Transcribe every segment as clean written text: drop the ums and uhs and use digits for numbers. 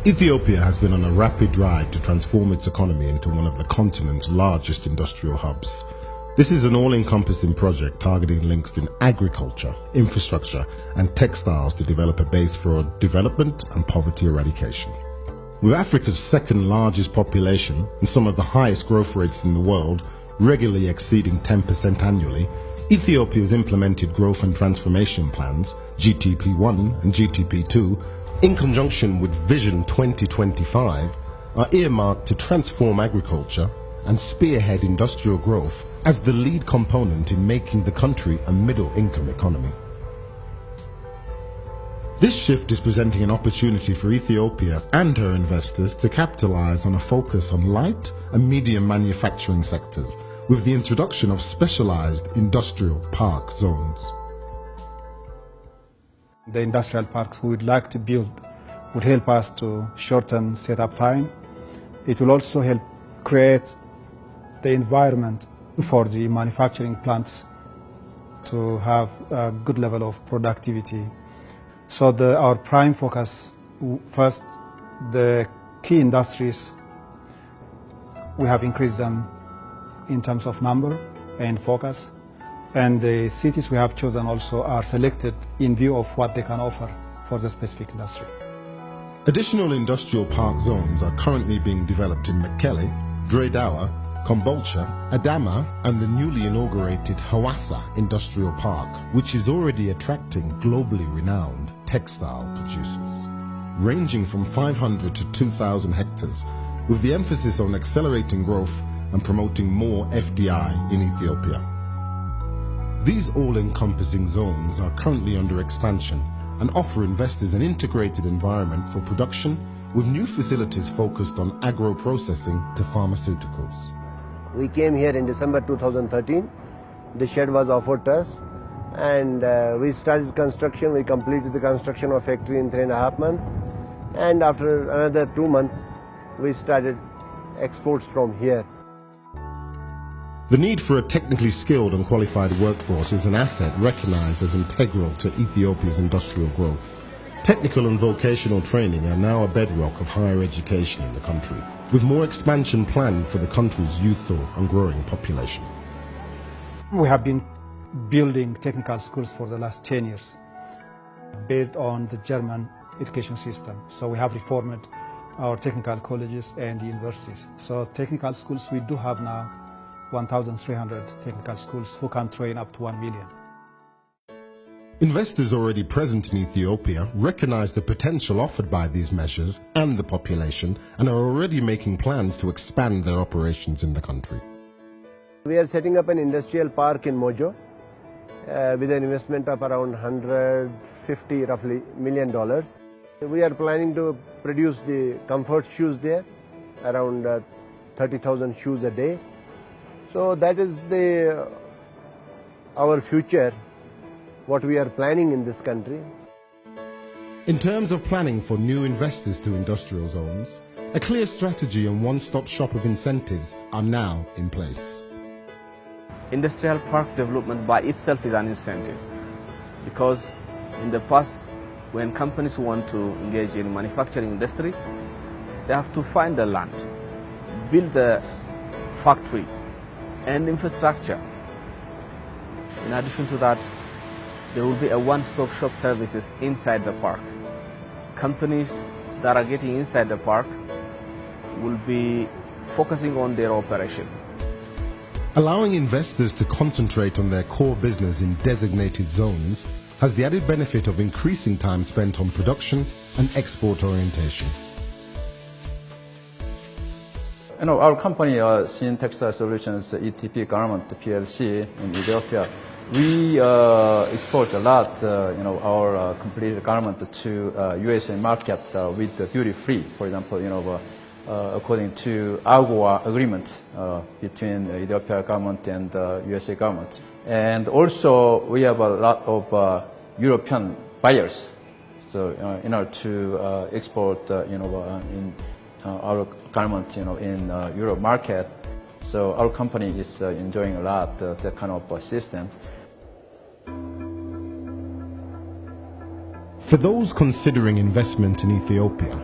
Ethiopia has been on a rapid drive to transform its economy into one of the continent's largest industrial hubs. This is an all-encompassing project targeting links in agriculture, infrastructure, and textiles to develop a base for development and poverty eradication. With Africa's second largest population and some of the highest growth rates in the world, regularly exceeding 10% annually, Ethiopia has implemented growth and transformation plans, GTP1 and GTP2, in conjunction with Vision 2025, are earmarked to transform agriculture and spearhead industrial growth as the lead component in making the country a middle-income economy. This shift is presenting an opportunity for Ethiopia and her investors to capitalize on a focus on light and medium manufacturing sectors with the introduction of specialized industrial park zones. The industrial parks we would like to build would help us to shorten setup time. It will also help create the environment for the manufacturing plants to have a good level of productivity. So our prime focus, first, the key industries, we have increased them in terms of number and focus. And the cities we have chosen also are selected in view of what they can offer for the specific industry. Additional industrial park zones are currently being developed in Mekelle, Dreidawa, Kombolcha, Adama, and the newly inaugurated Hawassa Industrial Park, which is already attracting globally renowned textile producers, ranging from 500 to 2,000 hectares, with the emphasis on accelerating growth and promoting more FDI in Ethiopia. These all-encompassing zones are currently under expansion and offer investors an integrated environment for production with new facilities focused on agro-processing to pharmaceuticals. We came here in December 2013. The shed was offered to us and we started construction. We completed the construction of factory in 3.5 months, and after another 2 months we started exports from here. The need for a technically skilled and qualified workforce is an asset recognized as integral to Ethiopia's industrial growth. Technical and vocational training are now a bedrock of higher education in the country, with more expansion planned for the country's youthful and growing population. We have been building technical schools for the last 10 years based on the German education system. So we have reformed our technical colleges and universities. So technical schools, we do have now 1,300 technical schools who can train up to 1 million. Investors already present in Ethiopia recognize the potential offered by these measures and the population and are already making plans to expand their operations in the country. We are setting up an industrial park in Mojo with an investment of around $150 roughly million. We are planning to produce the comfort shoes there, around 30,000 shoes a day. So that is our future, what we are planning in this country. In terms of planning for new investors to industrial zones, a clear strategy and one-stop shop of incentives are now in place. Industrial park development by itself is an incentive, because in the past, when companies want to engage in manufacturing industry, they have to find the land, build a factory and infrastructure. In addition to that, there will be a one-stop shop services inside the park. Companies that are getting inside the park will be focusing on their operation. Allowing investors to concentrate on their core business in designated zones has the added benefit of increasing time spent on production and export orientation. Our company, Sin Textile Solutions, ETP Garment PLC in Ethiopia, we export a lot, our completed garment to USA market with the duty-free. For example, according to AGOA agreement between Ethiopia government and USA government. And also, we have a lot of European buyers. So, in order to export, in our garment, in Europe market. So our company is enjoying a lot that kind of system. For those considering investment in Ethiopia,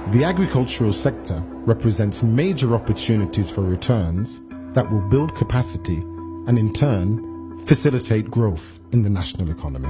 The agricultural sector represents major opportunities for returns that will build capacity and in turn facilitate growth in the national economy.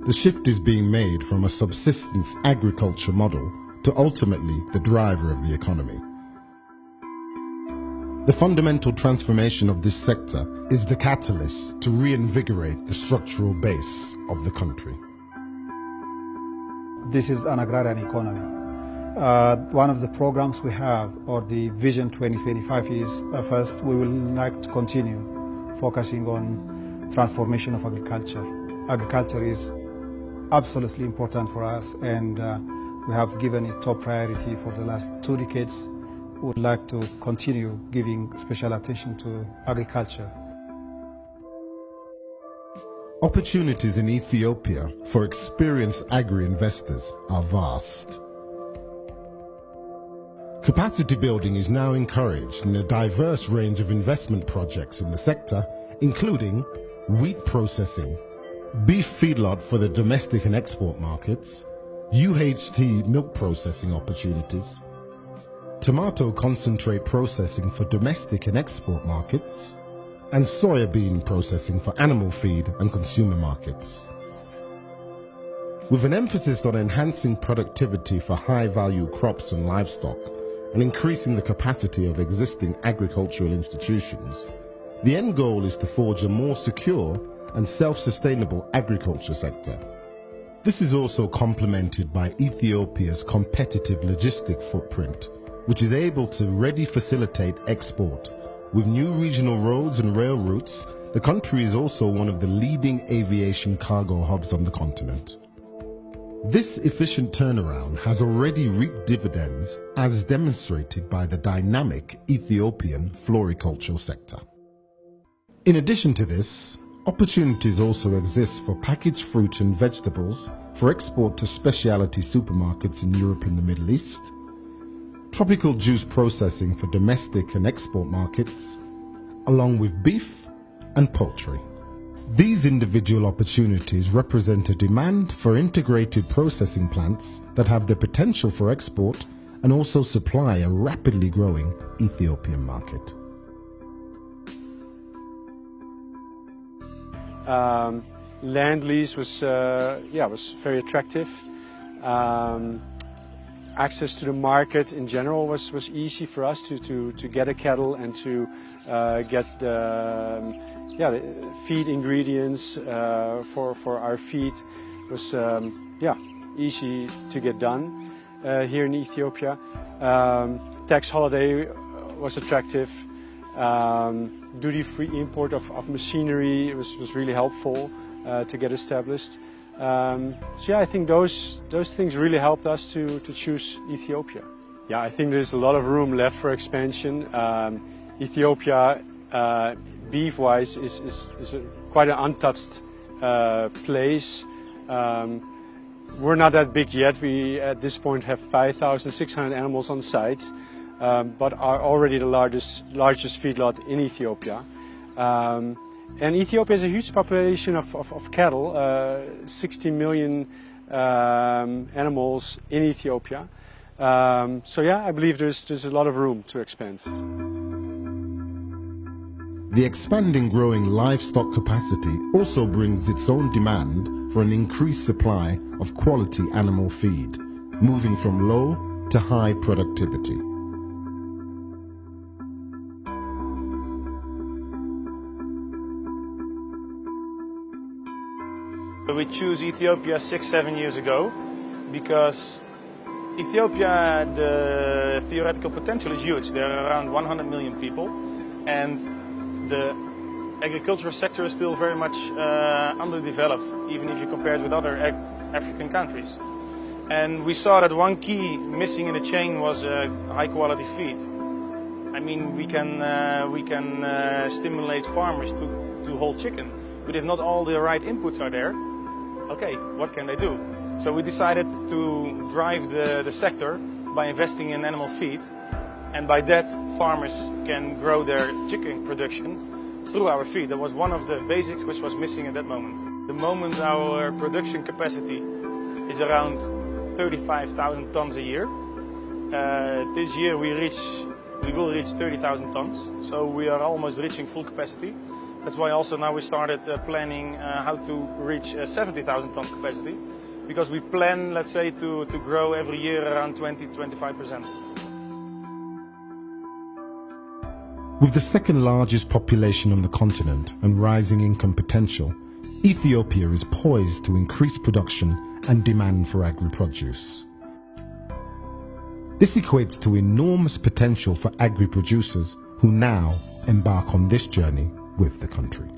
The shift is being made from a subsistence agriculture model to ultimately the driver of the economy. The fundamental transformation of this sector is the catalyst to reinvigorate the structural base of the country. This is an agrarian economy. One of the programs we have, or the Vision 2025, is first, we will like to continue focusing on transformation of agriculture. Agriculture is absolutely important for us, and we have given it top priority for the last 2 decades. We would like to continue giving special attention to agriculture. Opportunities in Ethiopia for experienced agri-investors are vast. Capacity building is now encouraged in a diverse range of investment projects in the sector, including wheat processing, beef feedlot for the domestic and export markets, UHT milk processing opportunities, tomato concentrate processing for domestic and export markets, and soybean processing for animal feed and consumer markets. With an emphasis on enhancing productivity for high-value crops and livestock and increasing the capacity of existing agricultural institutions, the end goal is to forge a more secure and self-sustainable agriculture sector. This is also complemented by Ethiopia's competitive logistic footprint, which is able to readily facilitate export. With new regional roads and rail routes, the country is also one of the leading aviation cargo hubs on the continent. This efficient turnaround has already reaped dividends, as demonstrated by the dynamic Ethiopian floricultural sector. In addition to this, opportunities also exist for packaged fruit and vegetables for export to specialty supermarkets in Europe and the Middle East, tropical juice processing for domestic and export markets, along with beef and poultry. These individual opportunities represent a demand for integrated processing plants that have the potential for export and also supply a rapidly growing Ethiopian market. Land lease was very attractive. Access to the market in general was easy for us to get a cattle and to get the feed ingredients for our feed was easy to get done here in Ethiopia. Tax holiday was attractive. Duty-free import of machinery was really helpful to get established. So I think those things really helped us to choose Ethiopia. Yeah, I think there's a lot of room left for expansion. Ethiopia, beef-wise, is quite an untouched place. We're not that big yet. We at this point have 5,600 animals on site, but are already the largest feedlot in Ethiopia. And Ethiopia has a huge population of cattle, 60 million animals in Ethiopia. So yeah, I believe there's a lot of room to expand. The expanding growing livestock capacity also brings its own demand for an increased supply of quality animal feed, moving from low to high productivity. We chose Ethiopia 6-7 years ago because Ethiopia, the theoretical potential is huge. There are around 100 million people, and the agricultural sector is still very much underdeveloped, even if you compare it with other African countries. And we saw that one key missing in the chain was high quality feed. I mean, we can stimulate farmers to hold chicken, but if not all the right inputs are there, okay, what can they do? So we decided to drive the sector by investing in animal feed, and by that farmers can grow their chicken production through our feed. That was one of the basics which was missing at that moment. The moment our production capacity is around 35,000 tons a year. This year we will reach 30,000 tons, so we are almost reaching full capacity. That's why also now we started planning how to reach 70,000 ton capacity, because we plan, let's say, to grow every year around 20–25%. With the second largest population on the continent and rising income potential, Ethiopia is poised to increase production and demand for agri-produce. This equates to enormous potential for agri-producers who now embark on this journey with the country.